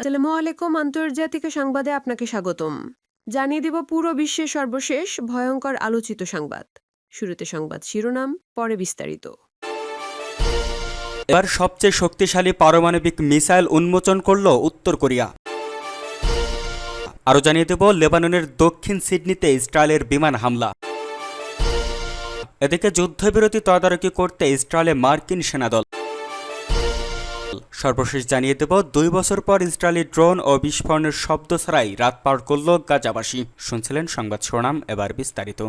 আসসালামু আলাইকুম, আন্তর্জাতিক সংবাদে আপনাকে স্বাগতম। জানিয়ে দেব পুরো বিশ্বের সর্বশেষ ভয়ঙ্কর আলোচিত সংবাদ। শুরুতে সংবাদ শিরোনাম, পরে বিস্তারিত। এবার সবচেয়ে শক্তিশালী পারমাণবিক মিসাইল উন্মোচন করল উত্তর কোরিয়া। আরও জানিয়ে দেব লেবাননের দক্ষিণ সিডনিতে ইসরায়েলের বিমান হামলা। এদিকে যুদ্ধবিরতি তদারকি করতে ইসরায়েলে মার্কিন সেনাদল। সর্বশেষ জানিয়ে দেব 2 বছর পর ইসরায়েলি ড্রোন ও বিস্ফোরণের শব্দ ছাড়াই রাত পার করল গাজাবাসী। শুনছিলেন সংবাদ শিরোনাম, এবার বিস্তারিত।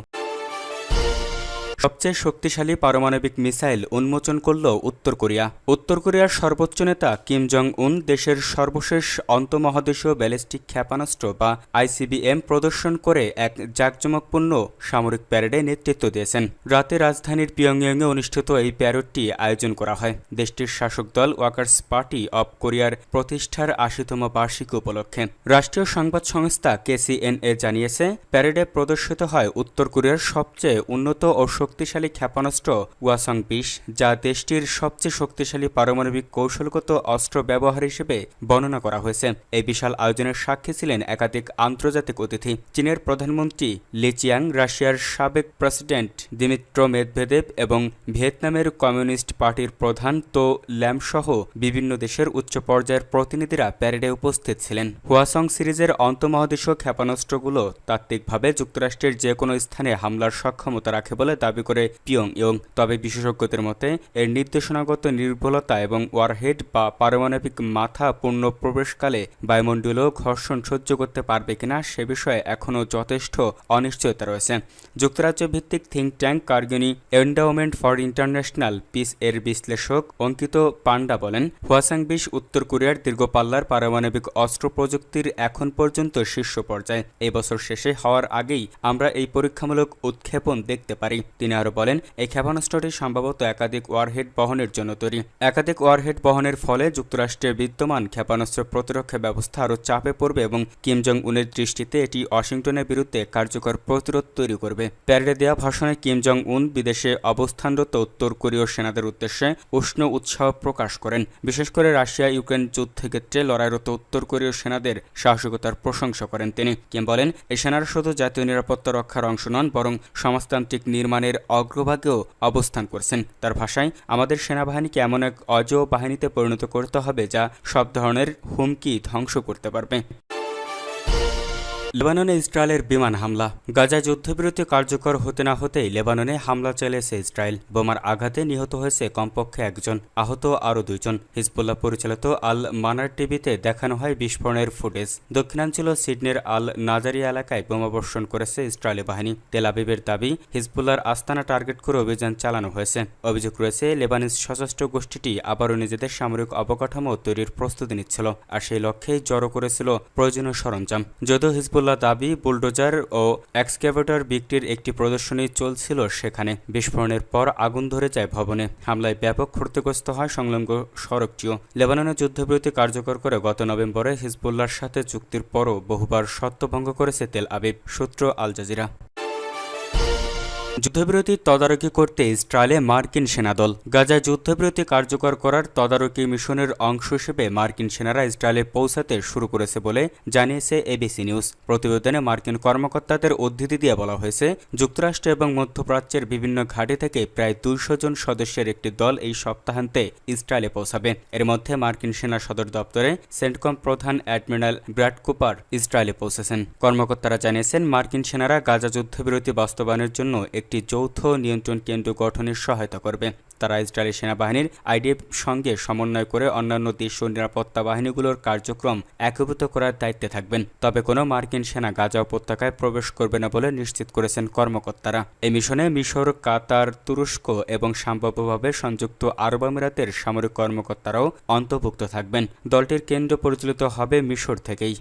সবচেয়ে শক্তিশালী পারমাণবিক মিসাইল উন্মোচন করল উত্তর কোরিয়া। উত্তর কোরিয়ার সর্বোচ্চ নেতা কিম জং উন দেশের সর্বশেষ আন্তঃমহাদেশীয় ব্যালিস্টিক ক্ষেপণাস্ত্র বা আইসিবিএম প্রদর্শন করে এক জাঁকজমকপূর্ণ সামরিক প্যারেডে নেতৃত্ব দিয়েছেন। রাতে রাজধানীর পিয়ংইয়ংয়ে অনুষ্ঠিত এই প্যারেডটি আয়োজন করা হয় দেশটির শাসক দল ওয়ার্কার্স পার্টি অব কোরিয়ার প্রতিষ্ঠার 80তম বার্ষিকী উপলক্ষে। রাষ্ট্রীয় সংবাদ সংস্থা KCNA জানিয়েছে, প্যারেডে প্রদর্শিত হয় উত্তর কোরিয়ার সবচেয়ে উন্নত ও শক্তিশালী ক্ষেপণাস্ত্র ওয়াসং-20, যা দেশটির সবচেয়ে শক্তিশালী পারমাণবিক কৌশলগত অস্ত্র ব্যবহার হিসেবে বর্ণনা করা হয়েছে। এই বিশাল আয়োজনের সাক্ষী ছিলেন একাধিক আন্তর্জাতিক অতিথি। চীনের প্রধানমন্ত্রী লি চিয়াং, রাশিয়ার সাবেক প্রেসিডেন্ট দিমিত্র মেদভেদেভ এবং ভিয়েতনামের কমিউনিস্ট পার্টির প্রধান তো ল্যাম সহ বিভিন্ন দেশের উচ্চ পর্যায়ের প্রতিনিধিরা প্যারেডে উপস্থিত ছিলেন। ওয়াসং সিরিজের আন্তঃমহাদেশীয় ক্ষেপণাস্ত্রগুলো তাত্ত্বিকভাবে যুক্তরাষ্ট্রের যে কোনো স্থানে হামলার সক্ষমতা রাখে বলে দাবি করে পিয়ংইয়ং। তবে বিশেষজ্ঞদের মতে এর নির্দেশনাগত নির্ভুলতা এবং ওয়ারহেড বা পারমাণবিক মাথা পূর্ণ প্রবেশকালে বায়ুমণ্ডলীয় ঘর্ষণ সহ্য করতে পারবে কিনা সে বিষয়ে এখনও যথেষ্ট অনিশ্চয়তা রয়েছে। যুক্তরাজ্য ভিত্তিক think tank Carnegie endowment for international peace এর বিশ্লেষক অঙ্কিত পান্ডা বলেন, ওয়াসাং-20 উত্তর কোরিয়ার দীর্ঘপাল্লার পারমাণবিক অস্ত্র প্রযুক্তির এখন পর্যন্ত শীর্ষ পর্যায়ে। এই বছর শেষে হওয়ার আগেই আমরা এই পরীক্ষামূলক উৎক্ষেপণ দেখতে পারি। তিনি আরও বলেন, এই ক্ষেপণাস্ত্রটি সম্ভবত একাধিক ওয়ারহেড বহনের জন্য তৈরি। একাধিক ওয়ারহেড বহনের ফলে যুক্তরাষ্ট্রের বিদ্যমান ক্ষেপণাস্ত্র প্রতিরক্ষা ব্যবস্থা আরও চাপে পড়বে এবং কিম জং উনের দৃষ্টিতে এটি ওয়াশিংটনের বিরুদ্ধে কার্যকর প্রতিরোধ তৈরি করবে। প্যারেডে দেওয়া ভাষণে কিম জং উন বিদেশে অবস্থানরত উত্তর কোরীয় সেনাদের উদ্দেশ্যে উষ্ণ উৎসাহ প্রকাশ করেন। বিশেষ করে রাশিয়া ইউক্রেন যুদ্ধক্ষেত্রে লড়াইরত উত্তর কোরীয় সেনাদের সাহসিকতার প্রশংসা করেন তিনি। কিম বলেন, এই সেনারা শুধু জাতীয় নিরাপত্তা রক্ষার অংশ নন, বরং সমাজতান্ত্রিক নির্মাণের অগ্রভাগেও অবস্থান করছেন। তার ভাষায়, আমাদের সেনাবাহিনীকে এমন এক অজেয় বাহিনীতে পরিণত করতে হবে যা সব ধরনের হুমকি ধ্বংস করতে পারবে। লেবাননে ইসরায়েলের বিমান হামলা। গাজায় যুদ্ধবিরতি কার্যকর হতে না হতেই লেবাননে হামলা চালিয়েছে ইসরায়েল। বোমার আঘাতে নিহত হয়েছে কমপক্ষে 1 জন, আহত আরও 2 জন। হিজবুল্লাহ পরিচালিত আল মানার টিভিতে দেখানো হয় বিস্ফোরণের ফুটেজ। দক্ষিণাঞ্চল সিডনির আল নাজারিয়া এলাকায় বোমাবর্ষণ করেছে ইসরায়েলি বাহিনী। তেল আবিবের দাবি, হিজবুল্লাহর আস্তানা টার্গেট করে অভিযান চালানো হয়েছে। অভিযোগ রয়েছে, লেবানিজ সশস্ত্র গোষ্ঠীটি আবারও নিজেদের সামরিক অবকাঠামো তৈরির প্রস্তুতি নিচ্ছিল, আর সেই লক্ষ্যেই জড়ো করেছিল প্রয়োজনীয় সরঞ্জাম। যদিও হিজবুল্লাহ দাবি, বুলডোজার ও এক্সক্যাভেটর বিক্রির একটি প্রদর্শনী চলছিল সেখানে। বিস্ফোরণের পর আগুন ধরে যায় ভবনে। হামলায় ব্যাপক ক্ষতিগ্রস্ত হয় সংলগ্ন সড়কটিও। লেবাননের যুদ্ধবিরতি কার্যকর করে গত নভেম্বরে হিজবুল্লাহর সাথে চুক্তির পরও বহুবার শর্ত ভঙ্গ করেছে তেল আবিব। সূত্র আল জাজিরা। যুদ্ধবিরতি তদারকি করতে ইসরায়েলে মার্কিন সেনাদল। গাজায় যুদ্ধবিরতি কার্যকর করার তদারকি মিশনের অংশ হিসেবে মার্কিন সেনারা ইসরায়েলে পৌঁছাতে শুরু করেছে বলে জানিয়েছে এবিসি নিউজ। প্রতিবেদনে মার্কিন কর্মকর্তাদের উদ্ধৃতি দিয়ে বলা হয়েছে, যুক্তরাষ্ট্র এবং মধ্যপ্রাচ্যের বিভিন্ন ঘাঁটি থেকে প্রায় 200 জন সদস্যের একটি দল এই সপ্তাহান্তে ইসরায়েলে পৌঁছাবে। এর মধ্যে মার্কিন সেনা সদর দপ্তরে সেন্টকম প্রধান অ্যাডমিরাল ব্র্যাড কুপার ইসরায়েলে পৌঁছেছেন। কর্মকর্তারা জানিয়েছেন, মার্কিন সেনারা গাজা যুদ্ধবিরতি বাস্তবায়নের জন্য একটি যৌথ নিয়ন্ত্রণ কেন্দ্র গঠনের সহায়তা করবে। তারা ইসরায়েলি সেনাবাহিনীর IDF সঙ্গে সমন্বয় করে অন্যান্য দেশীয় নিরাপত্তা বাহিনীগুলোর কার্যক্রম একীভূত করার দায়িত্বে থাকবেন। তবে কোনো মার্কিন সেনা গাজা উপত্যকায় প্রবেশ করবে না বলে নিশ্চিত করেছেন কর্মকর্তারা। এই মিশনে মিশর, কাতার, তুরস্ক এবং সম্ভাব্যভাবে সংযুক্ত আরব আমিরাতের সামরিক কর্মকর্তারাও অন্তর্ভুক্ত থাকবেন। দলটির কেন্দ্র পরিচালিত হবে মিশর থেকেই।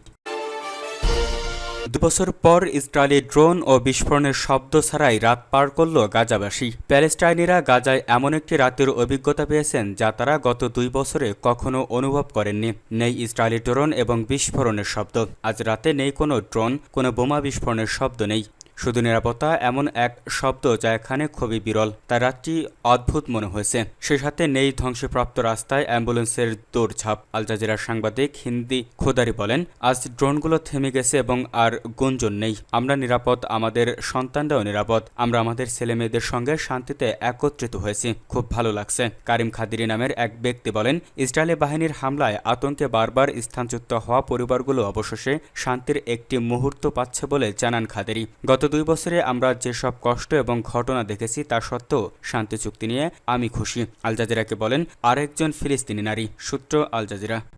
2 বছর পর ইসরায়েলি ড্রোন ও বিস্ফোরণের শব্দ ছাড়াই রাত পার করল গাজাবাসী। প্যালেস্টাইনিরা গাজায় এমন একটি রাতের অভিজ্ঞতা পেয়েছেন যা তারা গত 2 বছরে কখনো অনুভব করেননি। নেই ইসরায়েলি ড্রোন এবং বিস্ফোরণের শব্দ। আজ রাতে নেই কোনো ড্রোন, কোনো বোমা বিস্ফোরণের শব্দ নেই। শুধু নিরাপত্তা এমন এক শব্দ যা এখানে খুবই বিরল। তার রাতটি অদ্ভুত মনে হয়েছে। সে সাথে নেই ধ্বংসপ্রাপ্ত রাস্তায় অ্যাম্বুলেন্সের দৌড়ঝাঁপ। আল জাজিরার সাংবাদিক হিন্দি খোদারি বলেন, আজ ড্রোনগুলো থেমে গেছে এবং আর গুঞ্জন নেই। আমরা নিরাপদ, আমাদের সন্তানরাও নিরাপদ। আমরা আমাদের ছেলেমেয়েদের সঙ্গে শান্তিতে একত্রিত হয়েছি। খুব ভালো লাগছে। কারিম খাদিরি নামের এক ব্যক্তি বলেন, ইসরায়েলি বাহিনীর হামলায় আতঙ্কে বারবার স্থানচ্যুত হওয়া পরিবারগুলো অবশেষে শান্তির একটি মুহূর্ত পাচ্ছে বলে জানান খাদেরি। গত 2 বছরে আমরা যেসব কষ্ট এবং ঘটনা দেখেছি তা সত্ত্বেও শান্তি চুক্তি নিয়ে আমি খুশি। আল জাজিরাকে বলেন আরেকজন ফিলিস্তিনি নারী। সূত্র আল জাজিরা।